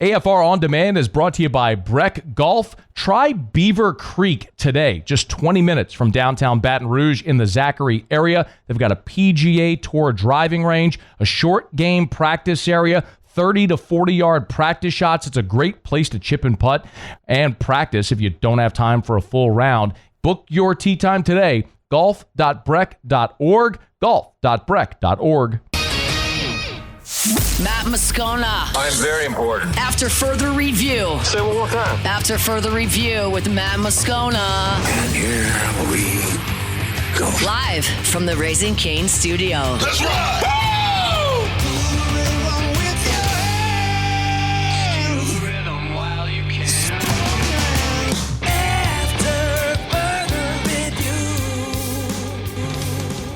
AFR On Demand is brought to you by Breck Golf. Try Beaver Creek today, just 20 minutes from downtown Baton Rouge in the Zachary area. They've got a PGA Tour driving range, a short game practice area, 30 to 40-yard practice shots. It's a great place to chip and putt and practice if you don't have time for a full round. Book your tee time today, golf.breck.org, golf.breck.org. Matt Moscona. I'm very important. After further review. Say it one more time. After further review with Matt Moscona. And here we go. Live from the Raising Cane studio. Let's ride!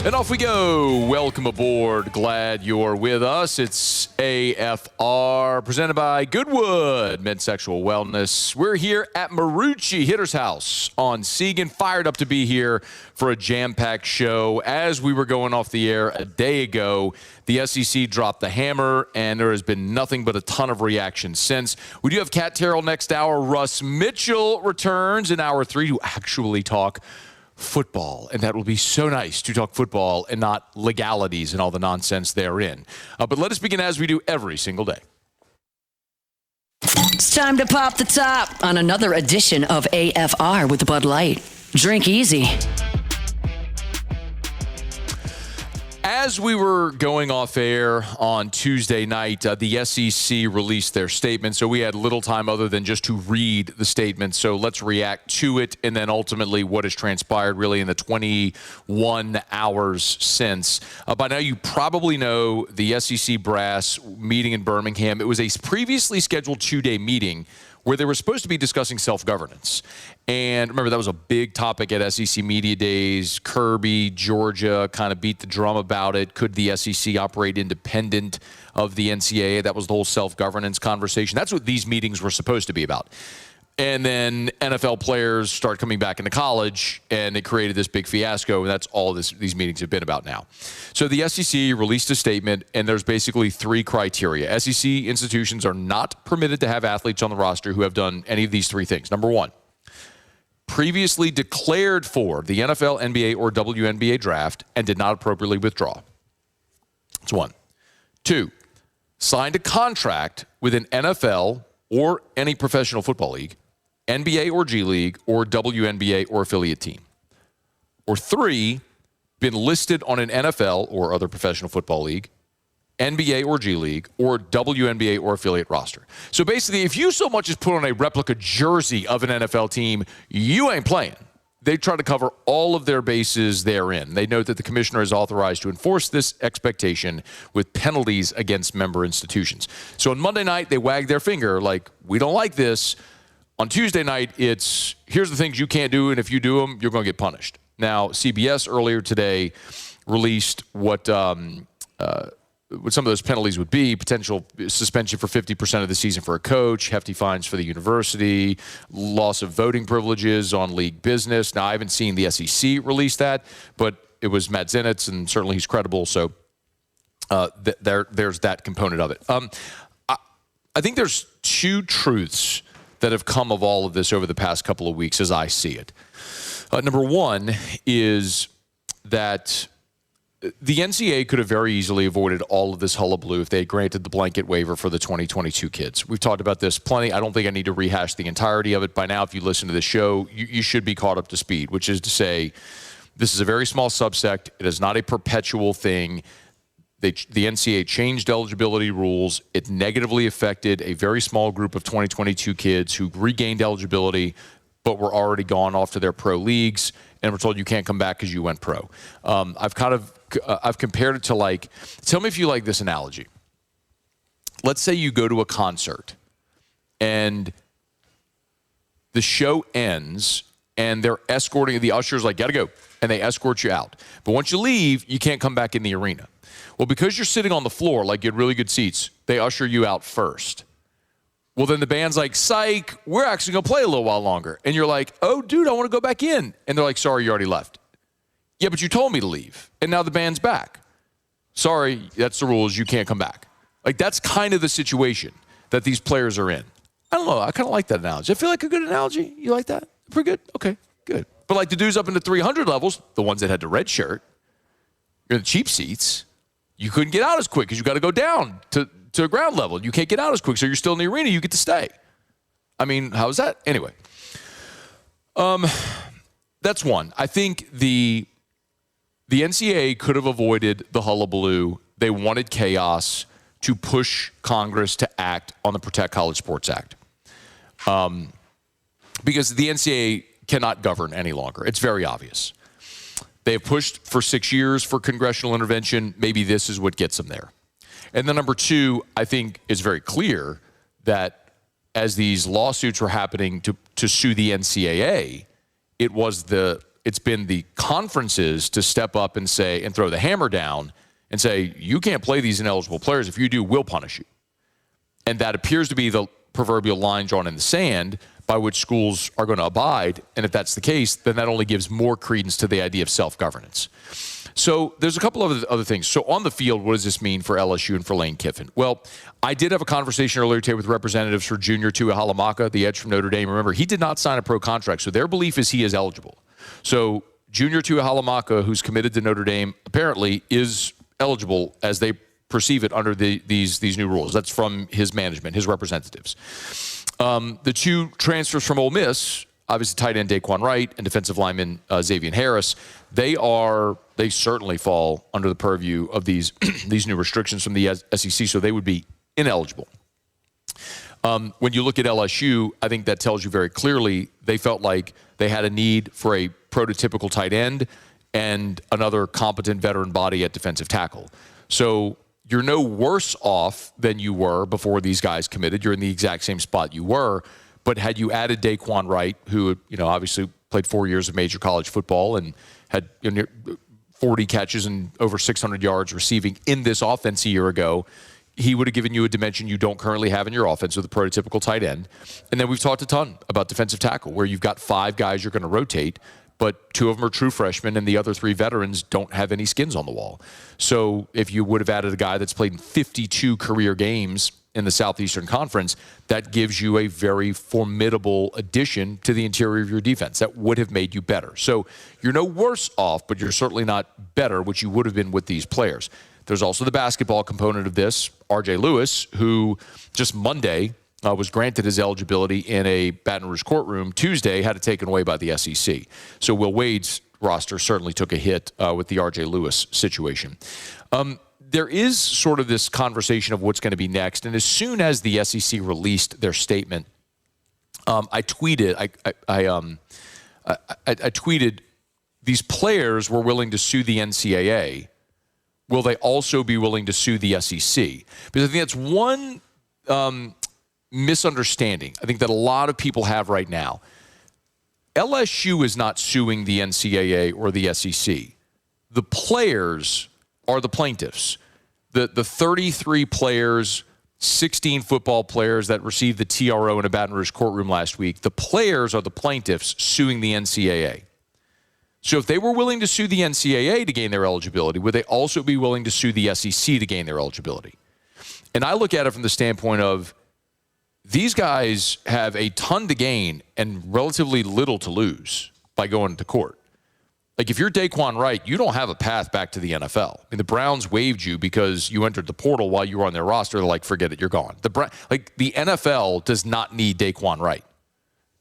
And off we go. Welcome aboard. Glad you're with us. It's AFR, presented by Goodwood Men's Sexual Wellness. We're here at Marucci Hitter's House on Segan. Fired up to be here for a jam-packed show. As we were going off the air a day ago, the SEC dropped the hammer, and there has been nothing but a ton of reaction since. We do have Cat Terrell next hour. Russ Mitchell returns in hour 3 to actually talk football, and that will be so nice to talk football and not legalities and all the nonsense therein. But let us begin as we do every single day. It's time to pop the top on another edition of AFR with Bud Light. Drink easy. As we were going off air on Tuesday night, the SEC released their statement, so we had little time other than just to read the statement. So let's react to it, and then ultimately what has transpired really in the 21 hours since. By now you probably know the SEC brass meeting in Birmingham. It was a previously scheduled 2-day meeting where they were supposed to be discussing self-governance. And remember, that was a big topic at SEC Media Days. Kirby, Georgia kind of beat the drum about it. Could the SEC operate independent of the NCAA? That was the whole self-governance conversation. That's what these meetings were supposed to be about. And then NFL players start coming back into college, and it created this big fiasco, and that's all these meetings have been about now. So the SEC released a statement, and there's basically 3 criteria. SEC institutions are not permitted to have athletes on the roster who have done any of these 3 things. Number 1, previously declared for the NFL, NBA, or WNBA draft and did not appropriately withdraw. That's 1. 2, signed a contract with an NFL or any professional football league, NBA or G League, or WNBA or affiliate team. Or 3, been listed on an NFL or other professional football league, NBA or G League, or WNBA or affiliate roster. So basically, if you so much as put on a replica jersey of an NFL team, you ain't playing. They try to cover all of their bases therein. They note that the commissioner is authorized to enforce this expectation with penalties against member institutions. So on Monday night, they wagged their finger like, we don't like this. On Tuesday night, it's, here's the things you can't do, and if you do them, you're going to get punished. Now, CBS earlier today released what some of those penalties would be: potential suspension for 50% of the season for a coach, hefty fines for the university, loss of voting privileges on league business. Now, I haven't seen the SEC release that, but it was Matt Zenitz, and certainly he's credible, so there's that component of it. I think there's 2 truths that have come of all of this over the past couple of weeks as I see it. Number 1 is that the NCAA could have very easily avoided all of this hullabaloo if they had granted the blanket waiver for the 2022 kids. We've talked about this plenty. I don't think I need to rehash the entirety of it. By now, if you listen to the show, you should be caught up to speed, which is to say this is a very small subsect. It is not a perpetual thing. The NCAA changed eligibility rules. It negatively affected a very small group of 2022 kids who regained eligibility but were already gone off to their pro leagues and were told you can't come back because you went pro. I've compared it to, like, tell me if you like this analogy. Let's say you go to a concert and the show ends and they're escorting, the usher's like, gotta go, and they escort you out. But once you leave, you can't come back in the arena. Well, because you're sitting on the floor, like you had really good seats, they usher you out first. Well, then the band's like, psych, we're actually going to play a little while longer. And you're like, oh, dude, I want to go back in. And they're like, sorry, you already left. Yeah, but you told me to leave. And now the band's back. Sorry, that's the rules. You can't come back. Like, that's kind of the situation. that these players are in. I don't know. I kind of like that analogy. I feel like a good analogy. You like that? Pretty good? Okay, good. But like the dudes up into 300 levels, the ones that had the red shirt, you're in the cheap seats, you couldn't get out as quick because you got to go down to ground level. You can't get out as quick, so you're still in the arena. You get to stay. I mean, how's that? Anyway, that's one. I think the NCAA could have avoided the hullabaloo. They wanted chaos to push Congress to act on the Protect College Sports Act. Because the NCAA cannot govern any longer. It's very obvious. They have pushed for 6 years for congressional intervention. Maybe this is what gets them there. And then number two, I think is very clear that as these lawsuits were happening to sue the NCAA, it's been the conferences to step up and say, and throw the hammer down and say, you can't play these ineligible players. If you do, we'll punish you. And that appears to be the proverbial line drawn in the sand by which schools are going to abide. And if that's the case, then that only gives more credence to the idea of self-governance. So there's a couple of other things. So on the field, what does this mean for LSU and for Lane Kiffin? Well, I did have a conversation earlier today with representatives for Junior Tuihalamaka, the edge from Notre Dame. Remember, he did not sign a pro contract, so their belief is he is eligible. So Junior Tuihalamaka, who's committed to Notre Dame, apparently is eligible as they perceive it under these new rules. That's from his management, his representatives. The two transfers from Ole Miss, obviously tight end Dae'Quan Wright and defensive lineman Zxavian Harris, they certainly fall under the purview of these new restrictions from the SEC, so they would be ineligible. When you look at LSU, I think that tells you very clearly they felt like they had a need for a prototypical tight end and another competent veteran body at defensive tackle. So you're no worse off than you were before these guys committed. You're in the exact same spot you were. But had you added Dae'Quan Wright, who obviously played 4 years of major college football and had 40 catches and over 600 yards receiving in this offense a year ago, he would have given you a dimension you don't currently have in your offense with a prototypical tight end. And then we've talked a ton about defensive tackle, where you've got 5 guys you're going to rotate, but 2 of them are true freshmen and the other 3 veterans don't have any skins on the wall. So if you would have added a guy that's played in 52 career games in the Southeastern Conference, that gives you a very formidable addition to the interior of your defense. That would have made you better. So you're no worse off, but you're certainly not better, which you would have been with these players. There's also the basketball component of this. R.J. Lewis, who just Monday was granted his eligibility in a Baton Rouge courtroom, Tuesday had it taken away by the SEC. So Will Wade's roster certainly took a hit with the R.J. Lewis situation. There is sort of this conversation of what's going to be next. And as soon as the SEC released their statement, I tweeted, I tweeted, these players were willing to sue the NCAA. Will they also be willing to sue the SEC? Because I think that's one misunderstanding I think that a lot of people have right now. LSU is not suing the NCAA or the SEC. The players are the plaintiffs. The 33 players, 16 football players that received the TRO in a Baton Rouge courtroom last week, the players are the plaintiffs suing the NCAA. So if they were willing to sue the NCAA to gain their eligibility, would they also be willing to sue the SEC to gain their eligibility? And I look at it from the standpoint of these guys have a ton to gain and relatively little to lose by going to court. Like, if you're Dae'Quan Wright, you don't have a path back to the NFL. I mean, the Browns waived you because you entered the portal while you were on their roster. They're like, forget it, you're gone. The NFL does not need Dae'Quan Wright.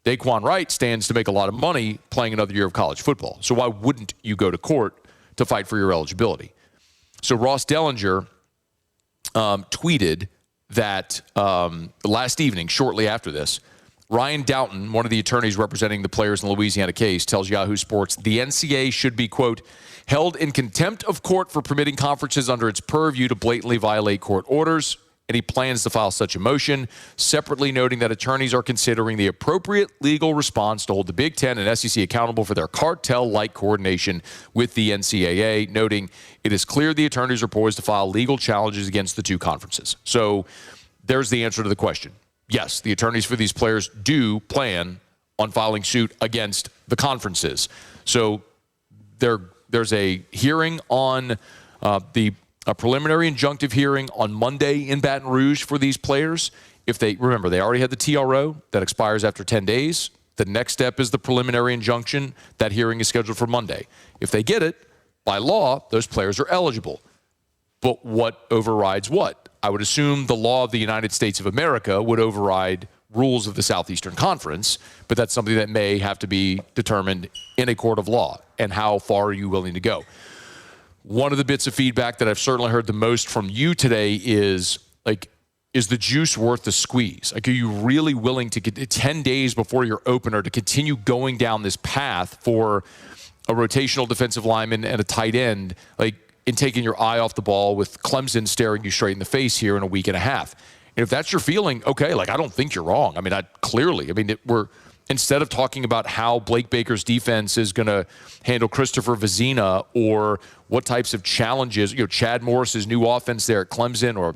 Dae'Quan Wright stands to make a lot of money playing another year of college football. So why wouldn't you go to court to fight for your eligibility? So Ross Dellinger tweeted that last evening, shortly after this, Ryan Doughton, one of the attorneys representing the players in the Louisiana case, tells Yahoo Sports the NCAA should be, quote, held in contempt of court for permitting conferences under its purview to blatantly violate court orders, and he plans to file such a motion, separately noting that attorneys are considering the appropriate legal response to hold the Big Ten and SEC accountable for their cartel-like coordination with the NCAA, noting it is clear the attorneys are poised to file legal challenges against the two conferences. So there's the answer to the question. Yes, the attorneys for these players do plan on filing suit against the conferences. So there's a hearing on a preliminary injunctive hearing on Monday in Baton Rouge for these players. if they already had the TRO that expires after 10 days. The next step is the preliminary injunction. That hearing is scheduled for Monday. If they get it, by law, those players are eligible. But what overrides what? I would assume the law of the United States of America would override rules of the Southeastern Conference, but that's something that may have to be determined in a court of law. And how far are you willing to go? One of the bits of feedback that I've certainly heard the most from you today is, is the juice worth the squeeze? Are you really willing to get 10 days before your opener to continue going down this path for a rotational defensive lineman and a tight end, in taking your eye off the ball with Clemson staring you straight in the face here in a week and a half? And if that's your feeling, okay, I don't think you're wrong. We're instead of talking about how Blake Baker's defense is going to handle Christopher Vizina or what types of challenges, Chad Morris's new offense there at Clemson, or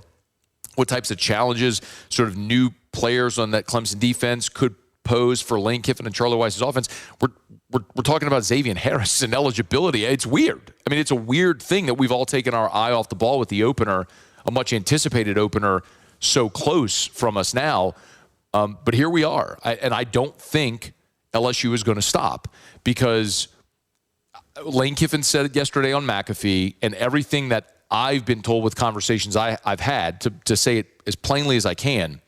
what types of challenges sort of new players on that Clemson defense could pose for Lane Kiffin and Charlie Weiss's offense, we're talking about Zxavian Harris and eligibility. It's weird. It's a weird thing that we've all taken our eye off the ball with the opener, a much anticipated opener, so close from us now. But here we are. And I don't think LSU is going to stop, because Lane Kiffin said it yesterday on McAfee, and everything that I've been told with conversations I've had, to say it as plainly as I can,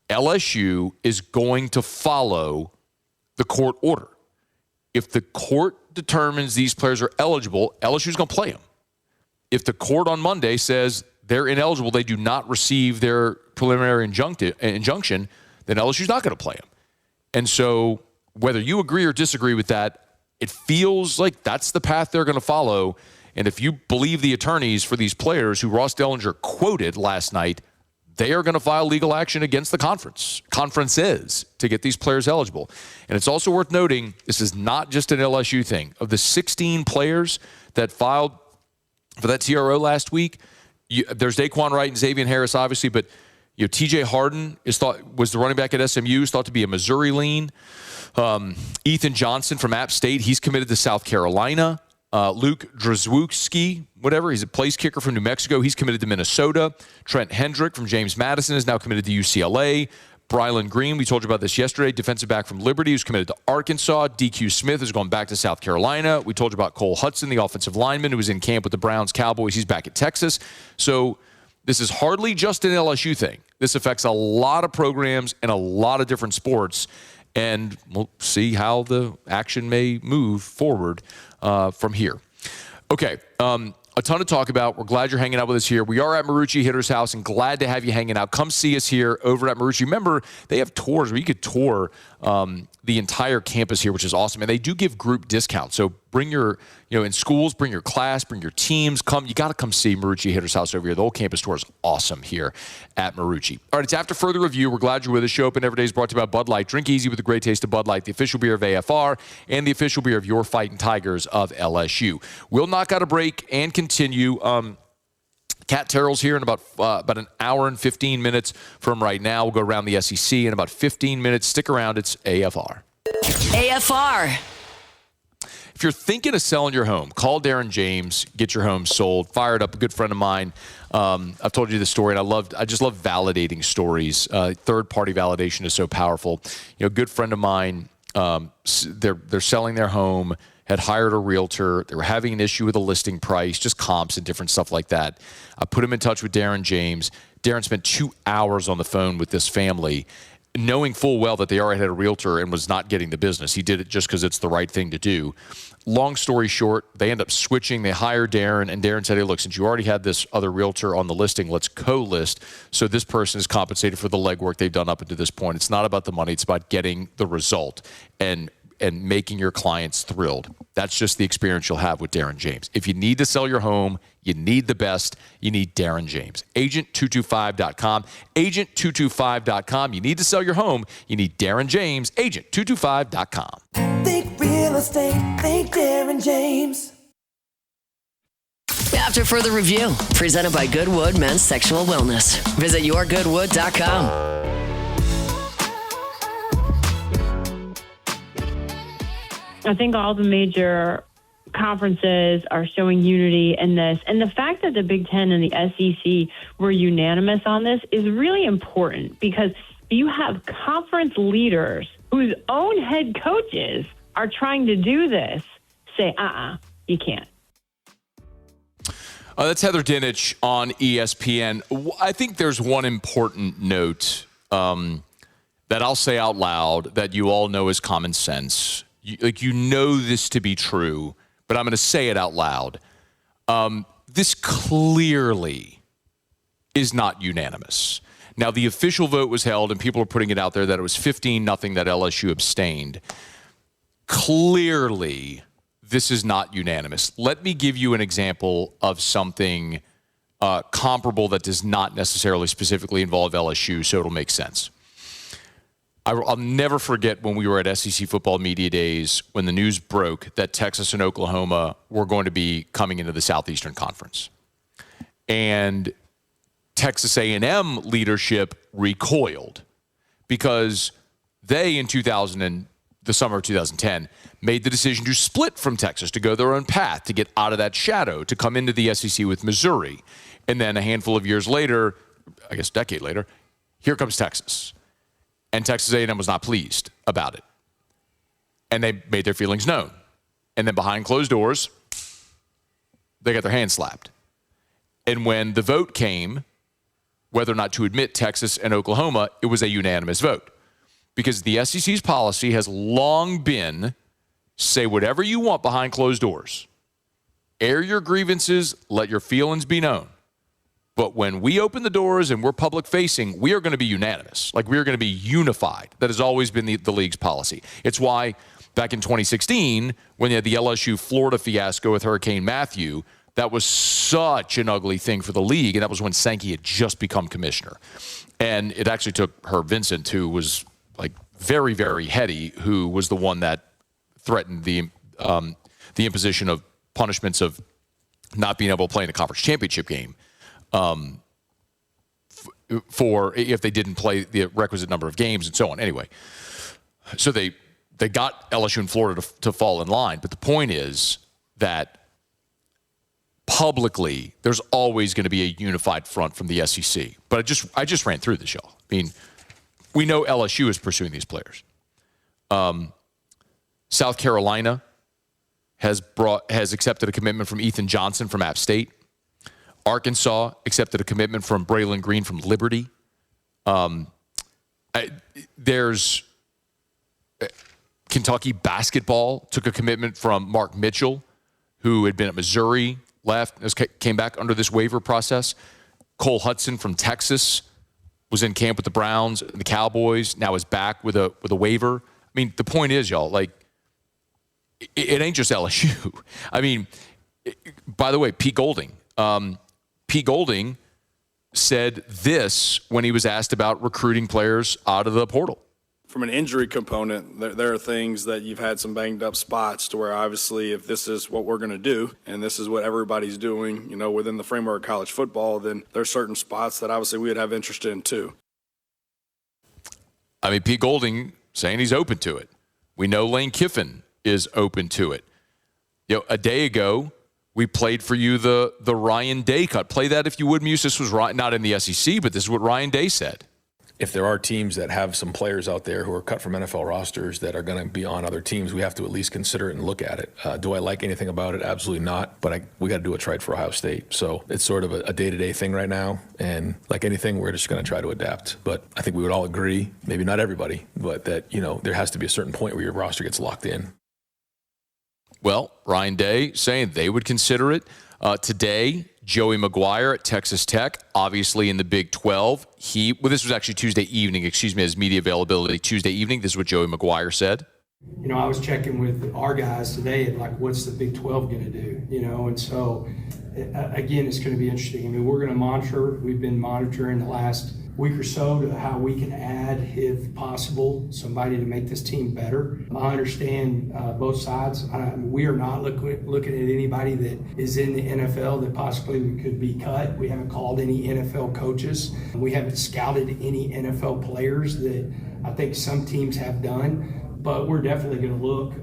LSU is going to follow the court order. If the court determines these players are eligible, LSU is going to play them. If the court on Monday says they're ineligible, they do not receive their preliminary injunction, then LSU is not going to play them. And so whether you agree or disagree with that, it feels like that's the path they're going to follow. And if you believe the attorneys for these players who Ross Dellinger quoted last night, they are going to file legal action against the conferences to get these players eligible. And it's also worth noting, this is not just an LSU thing. Of the 16 players that filed for that TRO last week, there's Dae'Quan Wright and Zxavian Harris, obviously, but TJ Harden was the running back at SMU, is thought to be a Missouri lean. Ethan Johnson from App State, he's committed to South Carolina. Luke Drzewiecki, he's a place kicker from New Mexico. He's committed to Minnesota. Trent Hendrick from James Madison is now committed to UCLA. Brylan Green, we told you about this yesterday, defensive back from Liberty, who's committed to Arkansas. DQ Smith is going back to South Carolina. We told you about Cole Hudson, the offensive lineman, who was in camp with the Browns Cowboys. He's back at Texas. So this is hardly just an LSU thing. This affects a lot of programs and a lot of different sports. And we'll see how the action may move forward from here. Okay, a ton to talk about. We're glad you're hanging out with us here. We are at Marucci Hitter's house, and glad to have you hanging out. Come see us here over at Marucci. Remember, they have tours where you could tour the entire campus here, which is awesome. And they do give group discounts. So bring your, in schools, bring your class, bring your teams. You got to come see Marucci Hitter's house over here. The whole campus tour is awesome here at Marucci. All right, it's After Further Review. We're glad you're with us. Show Open Every Day is brought to you by Bud Light. Drink easy with a great taste of Bud Light, the official beer of AFR and the official beer of your Fighting Tigers of LSU. We'll knock out a break and continue. Kat Terrell's here in about an hour and 15 minutes from right now. We'll go around the SEC in about 15 minutes. Stick around. It's AFR. AFR. If you're thinking of selling your home, call Darren James. Get your home sold. Fired up. A good friend of mine. I've told you this story, and I just love validating stories. Third-party validation is so powerful. A good friend of mine, they're selling their home, had hired a realtor. They were having an issue with a listing price, just comps and different stuff like that. I put him in touch with Darren James. Darren spent 2 hours on the phone with this family, knowing full well that they already had a realtor and was not getting the business. He did it just because it's the right thing to do. Long story short, they end up switching. They hire Darren, and Darren said, hey, look, since you already had this other realtor on the listing, let's co-list. So this person is compensated for the legwork they've done up until this point. It's not about the money. It's about getting the result and making your clients thrilled. That's just the experience you'll have with Darren James. If you need to sell your home, you need the best, you need Darren James. Agent225.com. Agent225.com. You need to sell your home, you need Darren James. Agent225.com. Think real estate, think Darren James. After Further Review, presented by Goodwood Men's Sexual Wellness. Visit yourgoodwood.com. I think all the major conferences are showing unity in this. And the fact that the Big Ten and the SEC were unanimous on this is really important, because you have conference leaders whose own head coaches are trying to do this say, you can't. That's Heather Dinich on ESPN. I think there's one important note that I'll say out loud that you all know is common sense. You know this to be true, but I'm going to say it out loud. This clearly is not unanimous. Now, the official vote was held, and people are putting it out there that it was 15-0 that LSU abstained. Clearly, this is not unanimous. Let me give you an example of something comparable that does not necessarily specifically involve LSU, so it'll make sense. I'll never forget when we were at SEC Football Media Days when the news broke that Texas and Oklahoma were going to be coming into the Southeastern Conference. And Texas A&M leadership recoiled because they, in the summer of 2010, made the decision to split from Texas, to go their own path, to get out of that shadow, to come into the SEC with Missouri. And then a handful of years later, I guess a decade later, here comes Texas. And Texas A&M was not pleased about it. And they made their feelings known. And then behind closed doors, they got their hands slapped. And when the vote came, whether or not to admit Texas and Oklahoma, it was a unanimous vote. Because the SEC's policy has long been, say whatever you want behind closed doors. Air your grievances, let your feelings be known. But when we open the doors and we're public facing, we are going to be unanimous. Like, we are going to be unified. That has always been the league's policy. It's why back in 2016, when you had the LSU Florida fiasco with Hurricane Matthew, that was such an ugly thing for the league. And that was when Sankey had just become commissioner. And it actually took Herb Vincent, who was like very, very heady, who was the one that threatened the imposition of punishments of not being able to play in a conference championship game for if they didn't play the requisite number of games and so on. Anyway, so they got LSU and Florida to fall in line. But the point is that publicly, there's always going to be a unified front from the SEC. But I just ran through this, y'all. I mean, we know LSU is pursuing these players. South Carolina has accepted a commitment from Ethan Johnson from App State. Arkansas accepted a commitment from Braylon Green from Liberty. There's Kentucky basketball took a commitment from Mark Mitchell, who had been at Missouri, left, came back under this waiver process. Cole Hudson from Texas was in camp with the Browns and the Cowboys, now is back with a waiver. I mean, the point is, y'all, like, it ain't just LSU. I mean, by the way, Pete Golding said this when he was asked about recruiting players out of the portal. From an injury component, there are things that you've had some banged up spots to where obviously if this is what we're going to do and this is what everybody's doing, you know, within the framework of college football, then there's certain spots that obviously we would have interest in too. I mean, Pete Golding saying he's open to it. We know Lane Kiffin is open to it. You know, a day ago, we played for you the Ryan Day cut. Play that if you would, Muse. This was not in the SEC, but this is what Ryan Day said. If there are teams that have some players out there who are cut from NFL rosters that are going to be on other teams, we have to at least consider it and look at it. Do I like anything about it? Absolutely not. But we got to do what's right for Ohio State. So it's sort of a day-to-day thing right now. And like anything, we're just going to try to adapt. But I think we would all agree, maybe not everybody, but that, you know, there has to be a certain point where your roster gets locked in. Well, Ryan Day saying they would consider it. Today, Joey McGuire at Texas Tech, obviously in the Big 12. This was actually Tuesday evening, his media availability Tuesday evening. This is what Joey McGuire said. You know, I was checking with our guys today at like, what's the Big 12 going to do? You know, and so, again, it's going to be interesting. I mean, we're going to monitor. We've been monitoring the last week or so to how we can add, if possible, somebody to make this team better. I understand both sides. We are not looking at anybody that is in the NFL that possibly could be cut. We haven't called any NFL coaches. We haven't scouted any NFL players that I think some teams have done, but we're definitely going to look.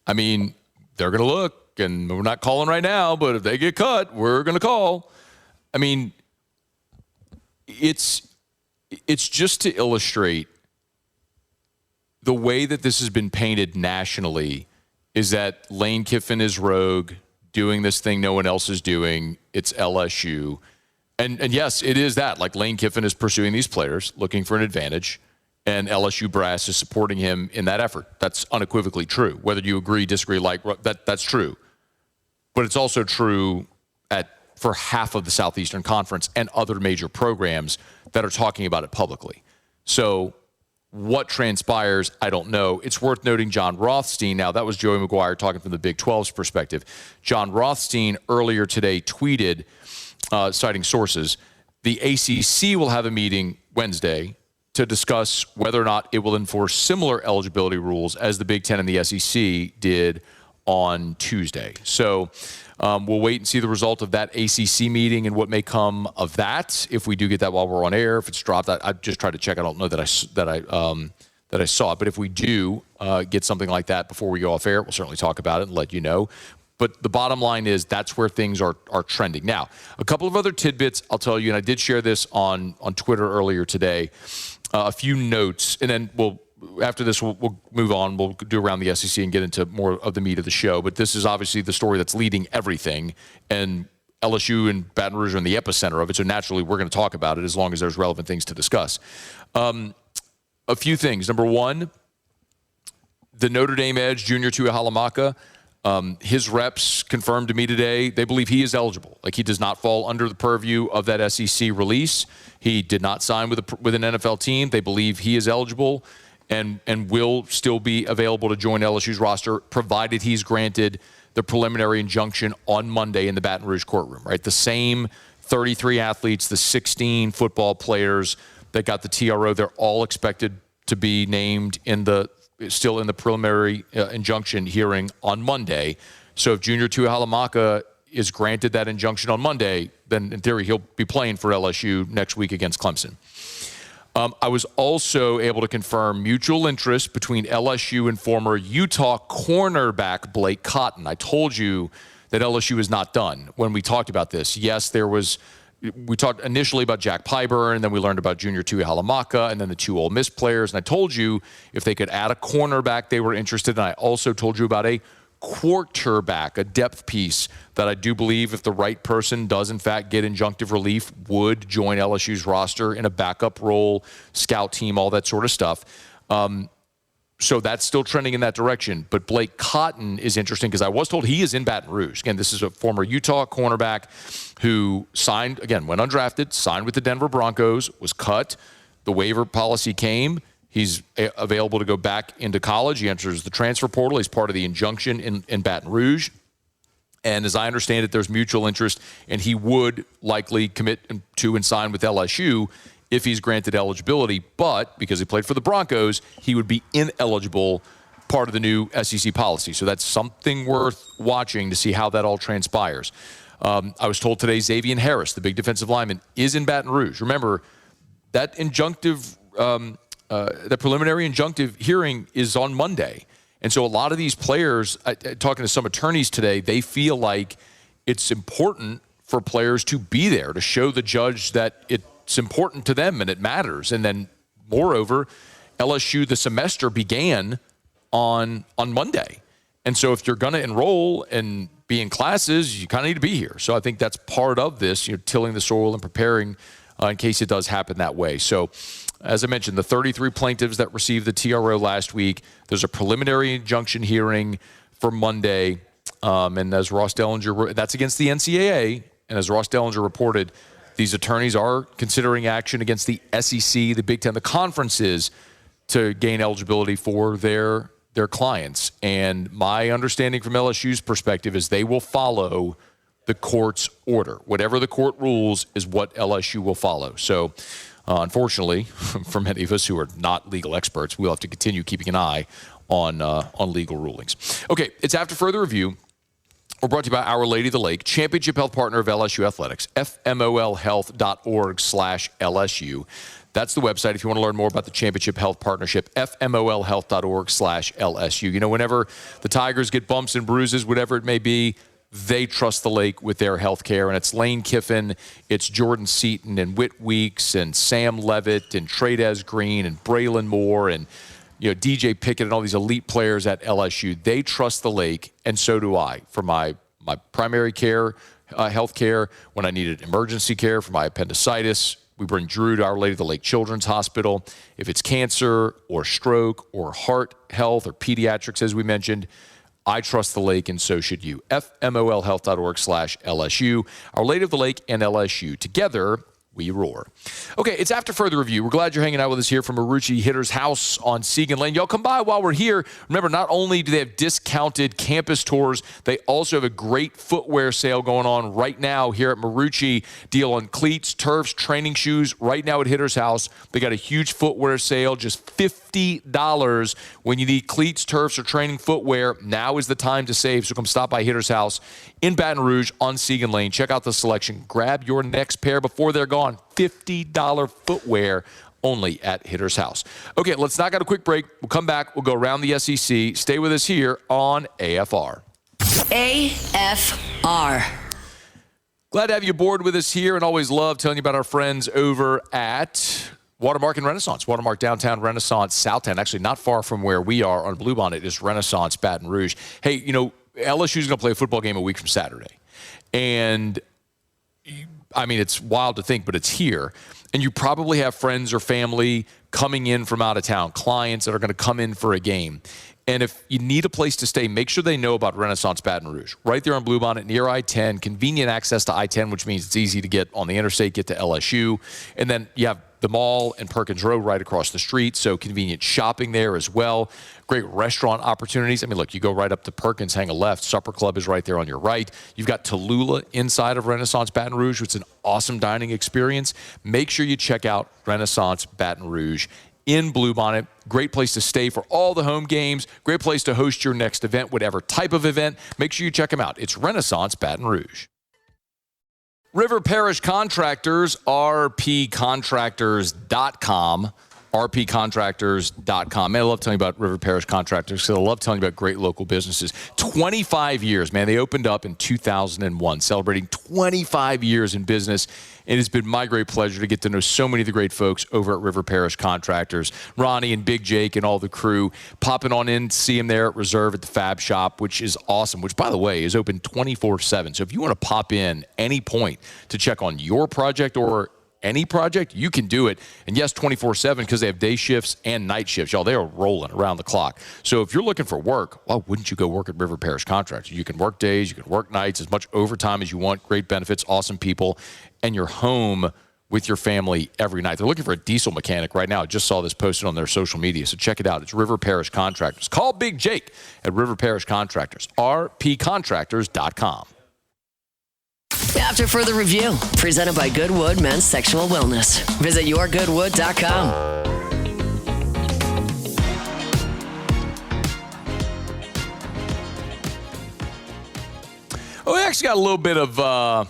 I mean, they're going to look, and we're not calling right now, but if they get cut, we're going to call. I mean, it's just to illustrate the way that this has been painted nationally is that Lane Kiffin is rogue, doing this thing no one else is doing. It's LSU. And yes, it is that. Like, Lane Kiffin is pursuing these players, looking for an advantage, and LSU brass is supporting him in that effort. That's unequivocally true. Whether you agree, disagree, that's true. But it's also true for half of the Southeastern Conference and other major programs that are talking about it publicly. So what transpires, I don't know. It's worth noting John Rothstein. Now, that was Joey McGuire talking from the Big 12's perspective. John Rothstein earlier today tweeted, citing sources, the ACC will have a meeting Wednesday to discuss whether or not it will enforce similar eligibility rules as the Big Ten and the SEC did on Tuesday. So we'll wait and see the result of that ACC meeting and what may come of that. If we do get that while we're on air, if it's dropped, I just tried to check. I don't know that I saw it, but if we do get something like that before we go off air, we'll certainly talk about it and let you know. But the bottom line is that's where things are trending. Now, a couple of other tidbits I'll tell you, and I did share this on Twitter earlier today. A few notes, and then after this, we'll move on. We'll do around the SEC and get into more of the meat of the show. But this is obviously the story that's leading everything, and LSU and Baton Rouge are in the epicenter of it. So naturally, we're going to talk about it as long as there's relevant things to discuss. A few things. Number one, the Notre Dame edge, Junior Tuihalamaka, his reps confirmed to me today they believe he is eligible. Like, he does not fall under the purview of that SEC release. He did not sign with an NFL team. They believe he is eligible and will still be available to join LSU's roster, provided he's granted the preliminary injunction on Monday in the Baton Rouge courtroom, right? The same 33 athletes, the 16 football players that got the TRO, they're all expected to be named still in the preliminary injunction hearing on Monday. So if Junior Tuihalamaka is granted that injunction on Monday, then in theory he'll be playing for LSU next week against Clemson. I was also able to confirm mutual interest between LSU and former Utah cornerback Blake Cotton. I told you that LSU is not done when we talked about this. Yes, we talked initially about Jack Pyburn, and then we learned about Junior Tuihalamaka, and then the two Ole Miss players. And I told you if they could add a cornerback, they were interested. And I also told you about a quarterback, a depth piece that I do believe, if the right person does in fact get injunctive relief, would join LSU's roster in a backup role, scout team, all that sort of stuff. So that's still trending in that direction. But Blake Cotton is interesting because I was told he is in Baton Rouge. Again, this is a former Utah cornerback who signed, again, went undrafted, signed with the Denver Broncos, was cut. The waiver policy came. He's available to go back into college. He enters the transfer portal. He's part of the injunction in Baton Rouge. And as I understand it, there's mutual interest, and he would likely commit to and sign with LSU if he's granted eligibility. But because he played for the Broncos, he would be ineligible, part of the new SEC policy. So that's something worth watching to see how that all transpires. I was told today Zxavian Harris, the big defensive lineman, is in Baton Rouge. Remember, that the preliminary injunctive hearing is on Monday. And so a lot of these players, talking to some attorneys today, they feel like it's important for players to be there to show the judge that it's important to them and it matters. And then, moreover, LSU, the semester began on Monday. And so if you're going to enroll and be in classes, you kind of need to be here. So I think that's part of this, tilling the soil and preparing in case it does happen that way. So as I mentioned, the 33 plaintiffs that received the TRO last week, there's a preliminary injunction hearing for Monday. And as Ross Dellinger, that's against the NCAA. And as Ross Dellinger reported, these attorneys are considering action against the SEC, the Big Ten, the conferences to gain eligibility for their clients. And my understanding from LSU's perspective is they will follow the court's order. Whatever the court rules is what LSU will follow. So unfortunately, for many of us who are not legal experts, we'll have to continue keeping an eye on legal rulings. Okay, it's After Further Review. We're brought to you by Our Lady of the Lake, championship health partner of LSU Athletics, fmolhealth.org/LSU. That's the website if you want to learn more about the Championship Health Partnership, fmolhealth.org/LSU. You know, whenever the Tigers get bumps and bruises, whatever it may be, they trust the lake with their health care. And it's Lane Kiffin, it's Jordan Seaton and Whit Weeks and Sam Levitt and Tradez Green and Braylon Moore and DJ Pickett and all these elite players at LSU. They trust the lake, and so do I, for my primary care, health care, when I needed emergency care for my appendicitis. We bring Drew to Our Lady of the Lake Children's Hospital. If it's cancer or stroke or heart health or pediatrics, as we mentioned, I trust the lake, and so should you. fmolhealth.org/LSU. Our Lady of the Lake and LSU. Together, we roar. Okay, it's After Further Review. We're glad you're hanging out with us here from Marucci Hitter's House on Segan Lane. Y'all come by while we're here. Remember, not only do they have discounted campus tours, they also have a great footwear sale going on right now here at Marucci. Deal on cleats, turfs, training shoes. Right now at Hitter's House, they got a huge footwear sale, just $50 when you need cleats, turfs, or training footwear. Now is the time to save, so come stop by Hitter's House in Baton Rouge on Segan Lane. Check out the selection. Grab your next pair before they're gone. $50 footwear only at Hitter's House. Okay, let's knock out a quick break. We'll come back. We'll go around the SEC. Stay with us here on AFR. AFR. Glad to have you aboard with us here, and always love telling you about our friends over at Watermark and Renaissance. Watermark Downtown, Renaissance Southtown. Actually, not far from where we are on Bluebonnet is Renaissance Baton Rouge. Hey, LSU's going to play a football game a week from Saturday. And I mean, it's wild to think, but it's here. And you probably have friends or family coming in from out of town, clients that are going to come in for a game. And if you need a place to stay, make sure they know about Renaissance Baton Rouge. Right there on Bluebonnet, near I-10, convenient access to I-10, which means it's easy to get on the interstate, get to LSU. And then you have the mall and Perkins Road right across the street, so convenient shopping there as well. Great restaurant opportunities. I mean, look, you go right up to Perkins, hang a left. Supper Club is right there on your right. You've got Tallulah inside of Renaissance Baton Rouge, which is an awesome dining experience. Make sure you check out Renaissance Baton Rouge in Bluebonnet. Great place to stay for all the home games. Great place to host your next event, whatever type of event. Make sure you check them out. It's Renaissance Baton Rouge. River Parish Contractors, rpcontractors.com. rpcontractors.com. Man, I love telling you about River Parish Contractors because I love telling you about great local businesses. 25 years, man. They opened up in 2001, celebrating 25 years in business. It has been my great pleasure to get to know so many of the great folks over at River Parish Contractors. Ronnie and Big Jake and all the crew popping on in to see them there at Reserve at the Fab Shop, which is awesome, which, by the way, is open 24/7. So if you want to pop in any point to check on your project or any project, you can do it. And yes, 24/7 because they have day shifts and night shifts. Y'all, they are rolling around the clock. So if you're looking for work, why wouldn't you go work at River Parish Contractors? You can work days, you can work nights, as much overtime as you want, great benefits, awesome people, and you're home with your family every night. They're looking for a diesel mechanic right now. I just saw this posted on their social media, so check it out. It's River Parish Contractors. Call Big Jake at River Parish Contractors, rpcontractors.com. After Further Review, presented by Goodwood Men's Sexual Wellness. Visit yourgoodwood.com. Oh, we actually got a little bit of, a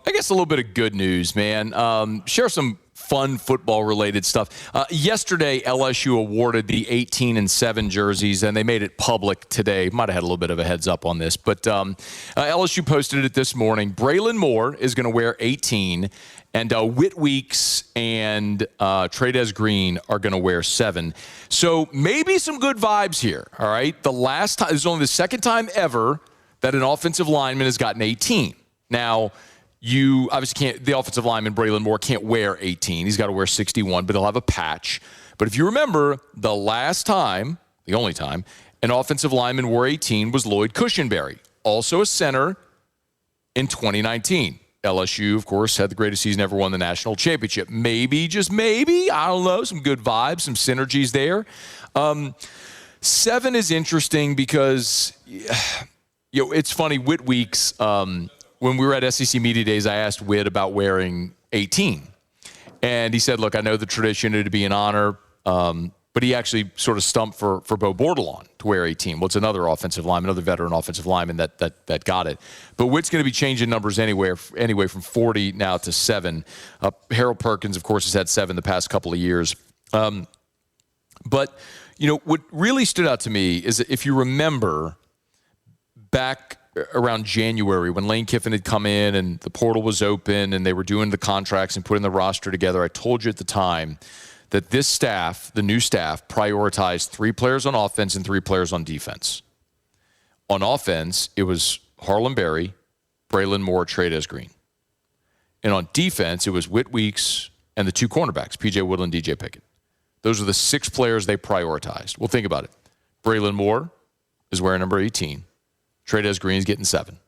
little bit of good news, man. Share some fun football-related stuff. Yesterday, LSU awarded the 18-7 jerseys, and they made it public today. Might have had a little bit of a heads up on this, but LSU posted it this morning. Braylon Moore is going to wear 18, and Whit Weeks and Tradez Green are going to wear 7. So maybe some good vibes here, all right? The last time, this is only the second time ever that an offensive lineman has gotten 18. Now, you obviously can't, the offensive lineman, Braylon Moore, can't wear 18. He's got to wear 61, but he'll have a patch. But if you remember, the last time, the only time, an offensive lineman wore 18 was Lloyd Cushenberry, also a center in 2019. LSU, of course, had the greatest season ever, won the national championship. Maybe, just maybe, I don't know, some good vibes, some synergies there. 7 is interesting because, it's funny, Whit Weeks, when we were at SEC Media Days, I asked Whit about wearing 18. And he said, look, I know the tradition, it'd be an honor. but he actually sort of stumped for Bo Bordelon to wear 18. Well, it's another offensive lineman, another veteran offensive lineman that got it. But Witt's going to be changing numbers anyway from 40 now to 7. Harold Perkins, of course, has had 7 the past couple of years. But, what really stood out to me is that if you remember back around January when Lane Kiffin had come in and the portal was open and they were doing the contracts and putting the roster together, I told you at the time that this staff, the new staff, prioritized 3 players on offense and 3 players on defense. On offense, it was Harlan Berry, Braylon Moore, Trey'Dez Green. And on defense, it was Whit Weeks and the 2 cornerbacks, P.J. Woodland, DJ Pickett. Those are the 6 players they prioritized. Well, think about it. Braylon Moore is wearing number 18. Trey'Dez Green's getting 7.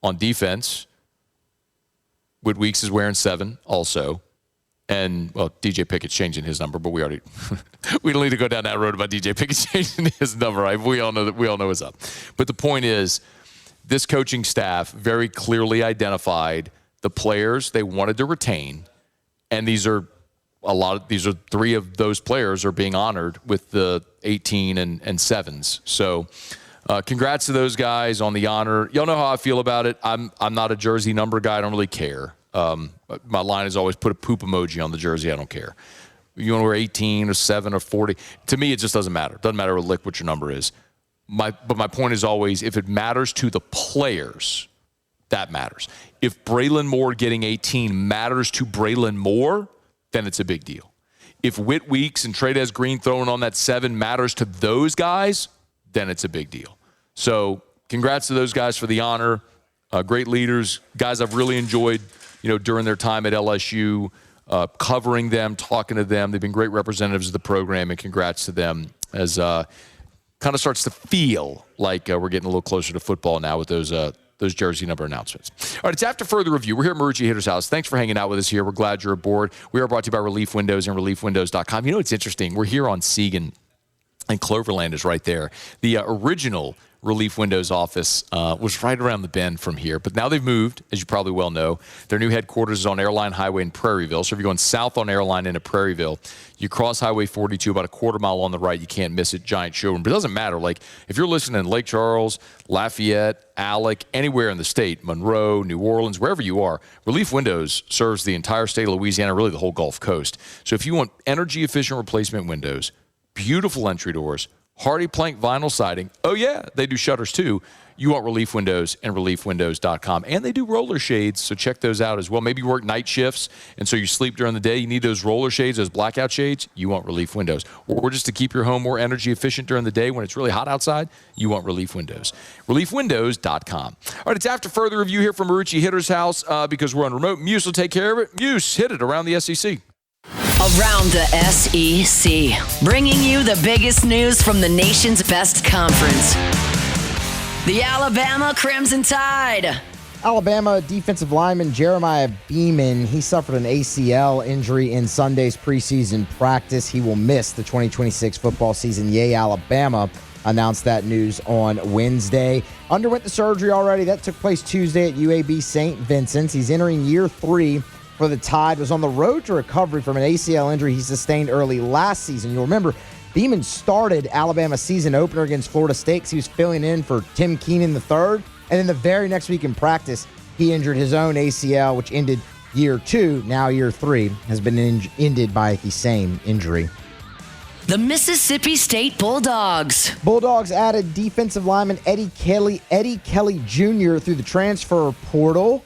On defense, Whit Weeks is wearing 7 also. And, well, DJ Pickett's changing his number, but we don't need to go down that road about DJ Pickett changing his number. Right? We all know what's up. But the point is, this coaching staff very clearly identified the players they wanted to retain, and these are 3 of those players are being honored with the 18 and 7s. So congrats to those guys on the honor. Y'all know how I feel about it. I'm not a jersey number guy. I don't really care. My line is always put a poop emoji on the jersey. I don't care. You want to wear 18 or 7 or 40. To me, it just doesn't matter. It doesn't matter a lick what your number is. But my point is always, if it matters to the players, that matters. If Braylon Moore getting 18 matters to Braylon Moore, then it's a big deal. If Whit Weeks and Trey'Dez Green throwing on that 7 matters to those guys, then it's a big deal. So congrats to those guys for the honor. Great leaders, guys I've really enjoyed, during their time at LSU, covering them, talking to them. They've been great representatives of the program, and congrats to them as kind of starts to feel like we're getting a little closer to football now with those jersey number announcements. All right, it's After Further Review. We're here at Marucci Hitter's house. Thanks for hanging out with us here. We're glad you're aboard. We are brought to you by Relief Windows and ReliefWindows.com. It's interesting. We're here on Segan, and Cloverland is right there. The original Relief Windows office was right around the bend from here, but now they've moved, as you probably well know. Their new headquarters is on Airline Highway in Prairieville. So if you're going south on Airline into Prairieville, you cross Highway 42 about a quarter mile on the right. You can't miss it. Giant showroom. But it doesn't matter. Like, if you're listening in Lake Charles, Lafayette, Alec, anywhere in the state, Monroe, New Orleans, wherever you are, Relief Windows serves the entire state of Louisiana, really the whole Gulf Coast. So if you want energy-efficient replacement windows, beautiful entry doors, hardy plank vinyl siding. Oh, yeah, they do shutters, too. You want Relief Windows and ReliefWindows.com. And they do roller shades, so check those out as well. Maybe you work night shifts, and so you sleep during the day. You need those roller shades, those blackout shades. You want Relief Windows. Or just to keep your home more energy efficient during the day when it's really hot outside, you want Relief Windows. ReliefWindows.com. All right, it's After Further Review here from Marucci Hitter's house because we're on remote. Muse will take care of it. Muse, hit it around the SEC. Around the SEC, bringing you the biggest news from the nation's best conference. The Alabama Crimson Tide. Alabama defensive lineman Jeremiah Beeman, he suffered an ACL injury in Sunday's preseason practice. He will miss the 2026 football season. Yay, Alabama announced that news on Wednesday. Underwent the surgery already. That took place Tuesday at UAB St. Vincent's. He's entering year 3 for the Tide. Was on the road to recovery from an ACL injury he sustained early last season. You'll remember Beeman started Alabama's season opener against Florida State because he was filling in for Tim Keenan III. And then the very next week in practice, he injured his own ACL, which ended year 2. Now year 3 has been ended by the same injury. The Mississippi State Bulldogs. Bulldogs added defensive lineman Eddie Kelly Jr. through the transfer portal.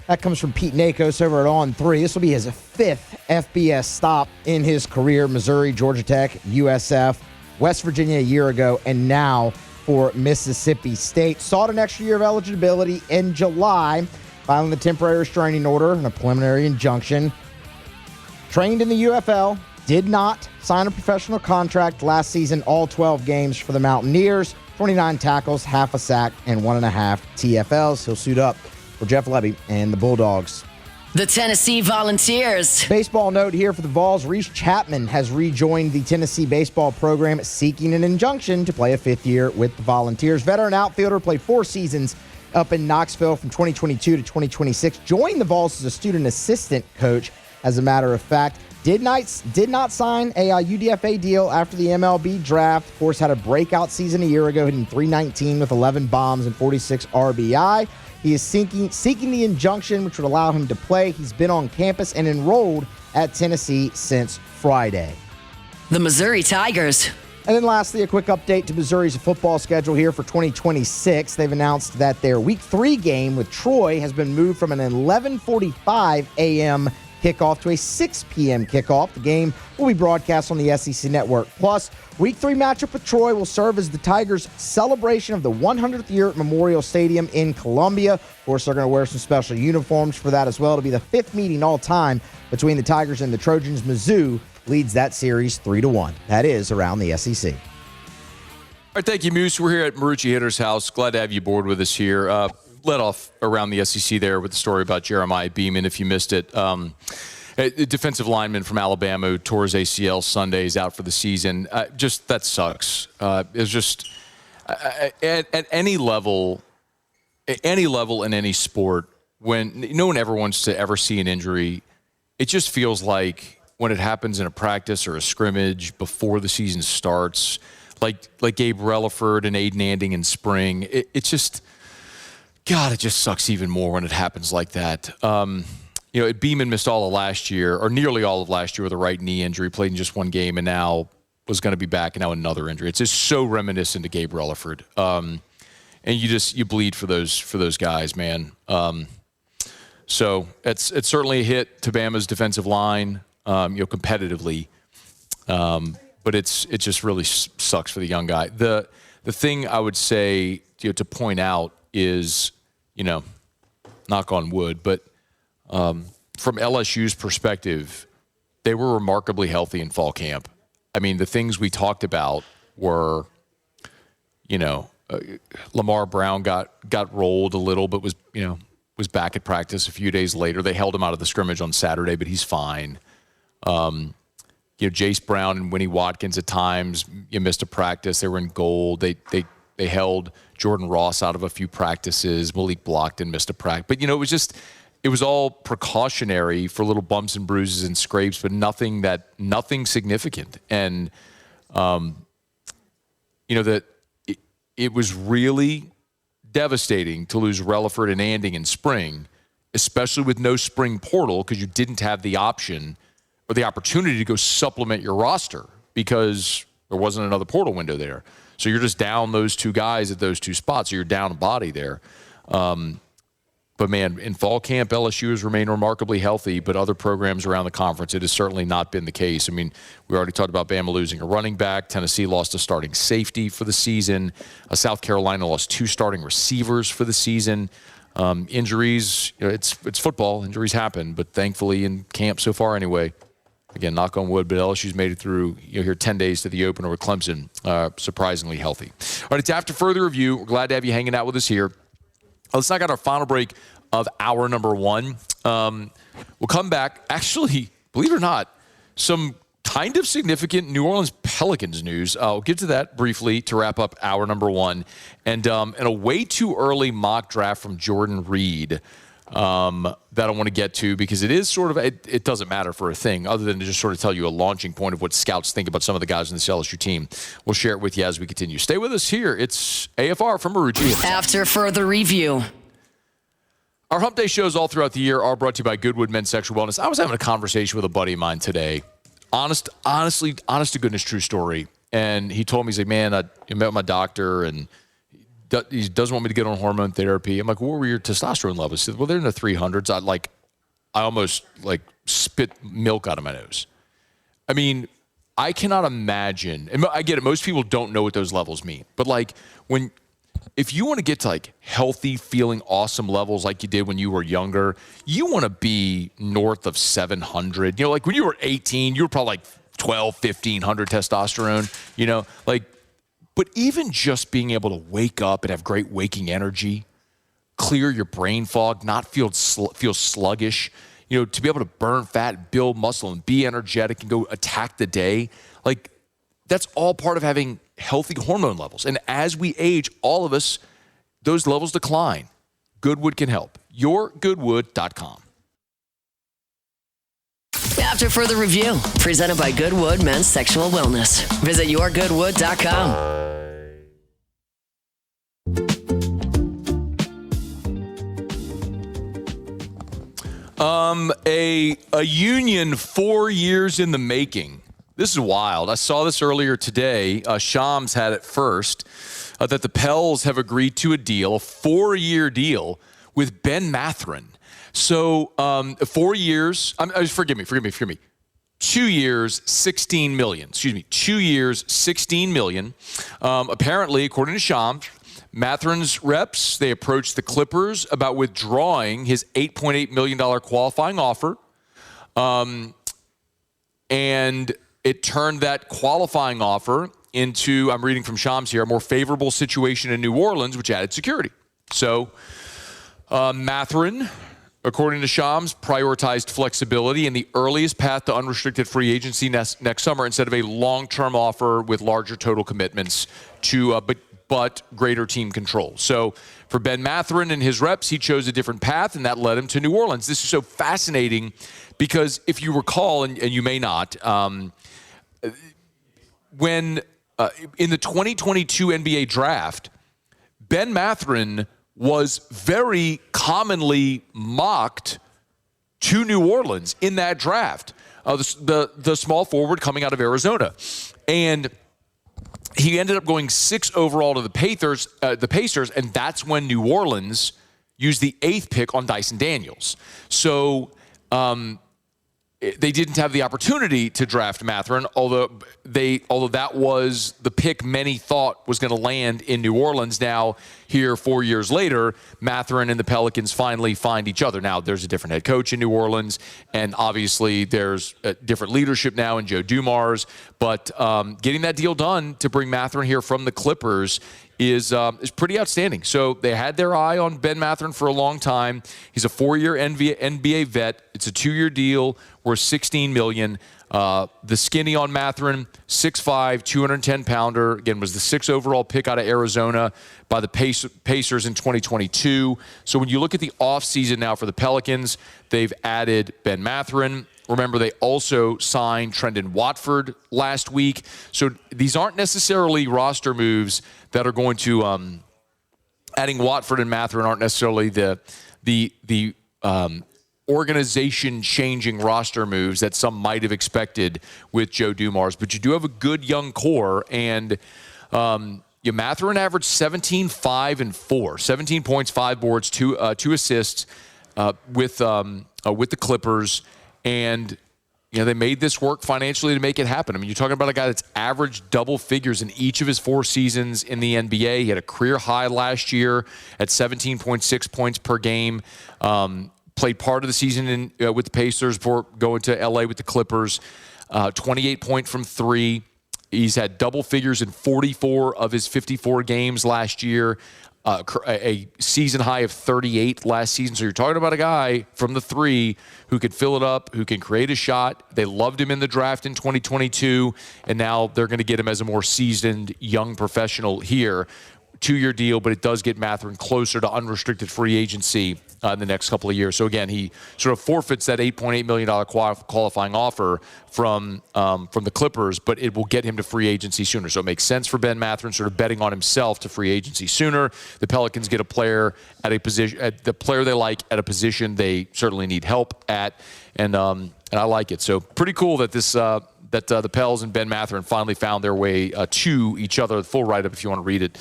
That comes from Pete Nakos over at On 3. This will be his 5th FBS stop in his career. Missouri, Georgia Tech, USF, West Virginia a year ago, and now for Mississippi State. Sought an extra year of eligibility in July, filing the temporary restraining order and a preliminary injunction. Trained in the UFL, did not sign a professional contract last season. All 12 games for the Mountaineers, 29 tackles, half a sack, and 1.5 TFLs. He'll suit up for Jeff Levy and the Bulldogs. The Tennessee Volunteers. Baseball note here for the Vols. Reese Chapman has rejoined the Tennessee baseball program, seeking an injunction to play a 5th year with the Volunteers. Veteran outfielder, played 4 seasons up in Knoxville from 2022 to 2026. Joined the Vols as a student assistant coach, as a matter of fact. did not sign a UDFA deal after the MLB draft. Of course, had a breakout season a year ago, hitting .319 with 11 bombs and 46 RBI. He is seeking the injunction, which would allow him to play. He's been on campus and enrolled at Tennessee since Friday. The Missouri Tigers. And then lastly, a quick update to Missouri's football schedule here for 2026. They've announced that their Week 3 game with Troy has been moved from an 11:45 a.m. kickoff to a 6 p.m. kickoff. The game will be broadcast on the SEC Network. Plus, Week 3 matchup with Troy will serve as the Tigers' celebration of the 100th year at Memorial Stadium in Columbia. Of course, they're going to wear some special uniforms for that as well. It'll be the 5th meeting all time between the Tigers and the Trojans. Mizzou leads that series 3-1. That is around the SEC. All right, thank you, Moose. We're here at Marucci Hitter's house. Glad to have you aboard with us here. Let off around the SEC there with the story about Jeremiah Beeman, if you missed it. A defensive lineman from Alabama who tore his ACL Sunday is out for the season. That sucks. It's just at any level in any sport, when no one ever wants to ever see an injury, it just feels like when it happens in a practice or a scrimmage before the season starts, like Gabe Relaford and Aiden Anding in spring, it just sucks even more when it happens like that. Beeman missed all of last year, or nearly all of last year, with a right knee injury, played in just one game, and now was going to be back, and now another injury. It's just so reminiscent of Gabe Relaford. And you bleed for those guys, man. So it's certainly a hit to Bama's defensive line, competitively. But it just really sucks for the young guy. The thing I would say to point out is, knock on wood, but from LSU's perspective, they were remarkably healthy in fall camp. I mean, the things we talked about were, Lamar Brown got rolled a little, but was back at practice a few days later. They held him out of the scrimmage on Saturday, but he's fine. Jace Brown and Winnie Watkins at times, missed a practice. They were in gold. They held Jordan Ross out of a few practices. Malik Blockton missed a practice. But, it was all precautionary for little bumps and bruises and scrapes, but nothing significant. And, that it was really devastating to lose Relaford and Anding in spring, especially with no spring portal, because you didn't have the option or the opportunity to go supplement your roster because there wasn't another portal window there. So you're just down those two guys at those two spots. So you're down a body there. But, man, in fall camp, LSU has remained remarkably healthy, but other programs around the conference, it has certainly not been the case. I mean, we already talked about Bama losing a running back. Tennessee lost a starting safety for the season. South Carolina lost 2 starting receivers for the season. Injuries, it's football. Injuries happen, but thankfully in camp so far anyway, again, knock on wood, but LSU's made it through here 10 days to the opener with Clemson, surprisingly healthy. All right, it's after further review. We're glad to have you hanging out with us here. Let's knock out our final break of hour number 1. We'll come back. Actually, believe it or not, some kind of significant New Orleans Pelicans news. I'll get to that briefly to wrap up hour number 1. And a way too early mock draft from Jordan Reed that I want to get to, because it is sort of, it doesn't matter for a thing other than to just sort of tell you a launching point of what scouts think about some of the guys in this LSU team. We'll share it with you as we continue. Stay with us here. It's AFR from Marucci. After further review. Our Hump Day shows all throughout the year are brought to you by Goodwood Men's Sexual Wellness. I was having a conversation with a buddy of mine today. Honest to goodness, true story. And he told me, he's like, man, I met with my doctor and he doesn't want me to get on hormone therapy. I'm like, what were your testosterone levels? He said, well, they're in the 300s. I almost spit milk out of my nose. I mean, I cannot imagine. And I get it. Most people don't know what those levels mean. But if you want to get to healthy, feeling awesome levels like you did when you were younger, you want to be north of 700. When you were 18, you were probably 12, 1500 testosterone, but even just being able to wake up and have great waking energy, clear your brain fog, not feel sluggish, to be able to burn fat, build muscle, and be energetic and go attack the day, that's all part of having healthy hormone levels. And as we age, all of us, those levels decline. Goodwood can help. YourGoodwood.com. After further review, presented by Goodwood Men's Sexual Wellness. Visit yourgoodwood.com. A union 4 years in the making. This is wild. I saw this earlier today. Shams had it first, that the Pels have agreed to a deal, a 4-year deal with Ben Mathurin. So 4 years, forgive me. 2 years, $16 million. 2 years, $16 million. Apparently, according to Shams, Mathurin's reps, they approached the Clippers about withdrawing his $8.8 million qualifying offer. And it turned that qualifying offer into, I'm reading from Shams here, a more favorable situation in New Orleans, which added security. So Mathurin, according to Shams, prioritized flexibility and the earliest path to unrestricted free agency next summer instead of a long-term offer with larger total commitments to but greater team control. So for Ben Mathurin and his reps, he chose a different path, and that led him to New Orleans. This is so fascinating because if you recall, and you may not, when in the 2022 NBA draft, Ben Mathurin was very commonly mocked to New Orleans in that draft, the small forward coming out of Arizona. And he ended up going 6 overall to the Pacers, and that's when New Orleans used the 8th pick on Dyson Daniels. So they didn't have the opportunity to draft Mathurin, although that was the pick many thought was going to land in New Orleans. Now, here 4 years later, Mathurin and the Pelicans finally find each other. Now, there's a different head coach in New Orleans, and obviously there's a different leadership now in Joe Dumars. But getting that deal done to bring Mathurin here from the Clippers is pretty outstanding. So they had their eye on Ben Mathurin for a long time. He's a 4-year NBA vet. It's a 2-year deal worth $16 million. The skinny on Mathurin, 6'5", 210-pounder. Again, was the 6th overall pick out of Arizona by the Pacers in 2022. So when you look at the offseason now for the Pelicans, they've added Ben Mathurin. Remember, they also signed Trendon Watford last week. So these aren't necessarily roster moves that are going to adding Watford and Mathurin aren't necessarily the organization-changing roster moves that some might have expected with Joe Dumars. But you do have a good young core, and Mathurin averaged 17, 5, and 4. 17 points, 5 boards, 2 assists with the Clippers. And they made this work financially to make it happen. I mean, you're talking about a guy that's averaged double figures in each of his 4 seasons in the NBA. He had a career high last year at 17.6 points per game. Played part of the season with the Pacers before going to LA with the Clippers. 28 point from 3. He's had double figures in 44 of his 54 games last year. A season high of 38 last season. So you're talking about a guy from the 3 who could fill it up, who can create a shot. They loved him in the draft in 2022, and now they're going to get him as a more seasoned young professional here. 2-year deal, but it does get Mathurin closer to unrestricted free agency in the next couple of years. So again, he sort of forfeits that $8.8 million qualifying offer from the Clippers, but it will get him to free agency sooner. So it makes sense for Ben Mathurin sort of betting on himself to free agency sooner. The Pelicans get a player at a position, at the player they like at a position they certainly need help at, and I like it. So pretty cool that this. The Pels and Ben Mathurin finally found their way to each other. The full write-up, if you want to read it,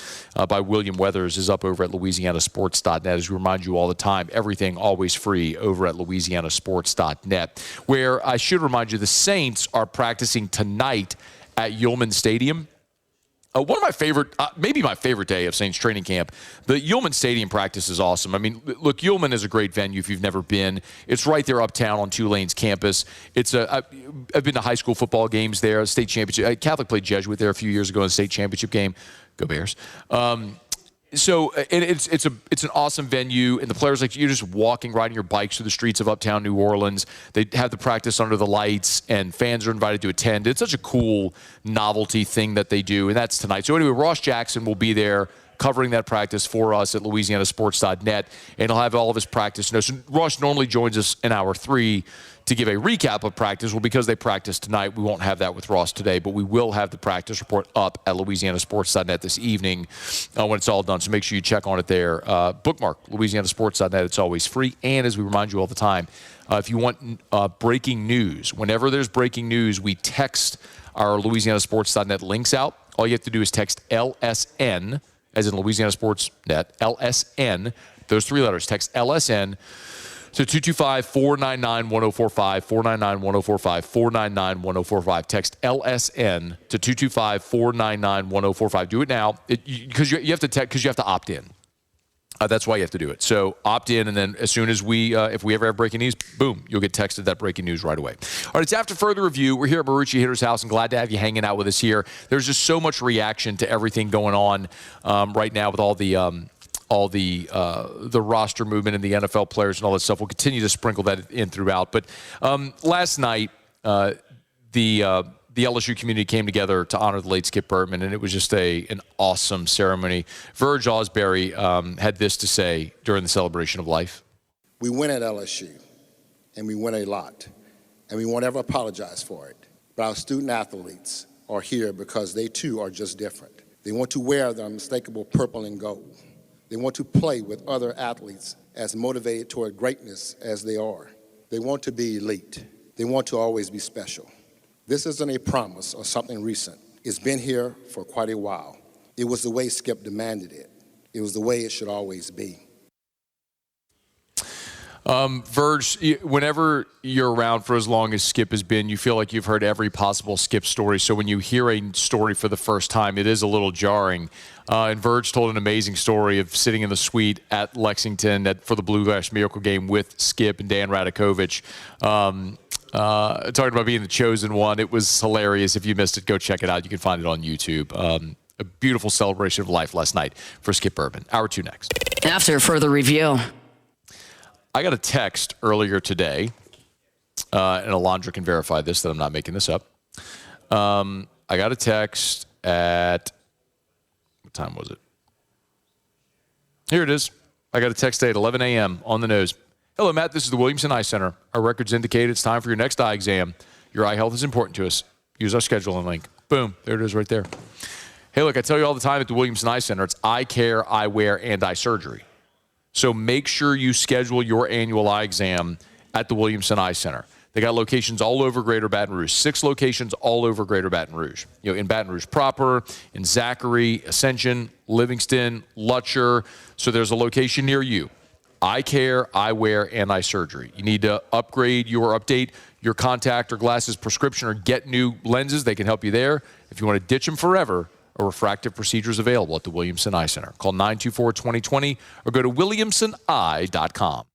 by William Weathers, is up over at LouisianaSports.net. As we remind you all the time, everything always free over at LouisianaSports.net, where I should remind you the Saints are practicing tonight at Yulman Stadium. One of my favorite, maybe my favorite day of Saints training camp, the Yulman Stadium practice is awesome. I mean, look, Yulman is a great venue if you've never been. It's right there uptown on Tulane's campus. I've been to high school football games there, state championship. Catholic played Jesuit there a few years ago in a state championship game. Go Bears. So it's an awesome venue, and the players, like, you're just walking, riding your bikes through the streets of uptown New Orleans. They have the practice under the lights, and fans are invited to attend. It's such a cool novelty thing that they do, and that's tonight. So anyway, Ross Jackson will be there covering that practice for us at LouisianaSports.net, and he'll have all of his practice notes. And Ross normally joins us in hour 3 to give a recap of practice. Well, because they practiced tonight, we won't have that with Ross today, but we will have the practice report up at LouisianaSports.net this evening when it's all done. So make sure you check on it there. Bookmark LouisianaSports.net. It's always free. And as we remind you all the time, if you want breaking news, whenever there's breaking news, we text our LouisianaSports.net links out. All you have to do is text LSN, as in LouisianaSports.net, LSN, those 3 letters. Text LSN to 225-499-1045, 499-1045, 499-1045. Text LSN to 225-499-1045. Do it now because you have to text because you have to opt in. That's why you have to do it. So opt in, and then as soon as if we ever have breaking news, boom, you'll get texted that breaking news right away. All right, it's after further review. We're here at Marucci Hitter's House, and glad to have you hanging out with us here. There's just so much reaction to everything going on right now with all the roster movement and the NFL players and all that stuff. We'll continue to sprinkle that in throughout. But last night, the LSU community came together to honor the late Skip Bertman, and it was just an awesome ceremony. Verge Osbury had this to say during the celebration of life. We win at LSU, and we win a lot, and we won't ever apologize for it. But our student athletes are here because they, too, are just different. They want to wear their unmistakable purple and gold. They want to play with other athletes as motivated toward greatness as they are. They want to be elite. They want to always be special. This isn't a promise or something recent. It's been here for quite a while. It was the way Skip demanded it. It was the way it should always be. Verge, whenever you're around for as long as Skip has been, you feel like you've heard every possible Skip story. So when you hear a story for the first time, it is a little jarring. And Verge told an amazing story of sitting in the suite at Lexington for the Bluegrass Miracle game with Skip and Dan Radakovich. Talking about being the chosen one. It was hilarious. If you missed it, go check it out. You can find it on YouTube. A beautiful celebration of life last night for Skip Bertman. Hour 2 next. After further review. I got a text earlier today, and Alondra can verify this, that I'm not making this up. I got a text at, what time was it? Here it is. I got a text at 11 a.m. on the nose. Hello, Matt. This is the Williamson Eye Center. Our records indicate it's time for your next eye exam. Your eye health is important to us. Use our scheduling link. Boom. There it is right there. Hey, look, I tell you all the time at the Williamson Eye Center, it's eye care, eyewear, and eye surgery. So make sure you schedule your annual eye exam at the Williamson Eye Center. They got locations all over Greater Baton Rouge, 6 locations all over Greater Baton Rouge. You know, in Baton Rouge proper, in Zachary, Ascension, Livingston, Lutcher. So there's a location near you. Eye care, eyewear, and eye surgery. You need to upgrade or update your contact or glasses prescription or get new lenses. They can help you there. If you want to ditch them forever, a refractive procedure is available at the Williamson Eye Center. Call 924-2020 or go to williamsoneye.com.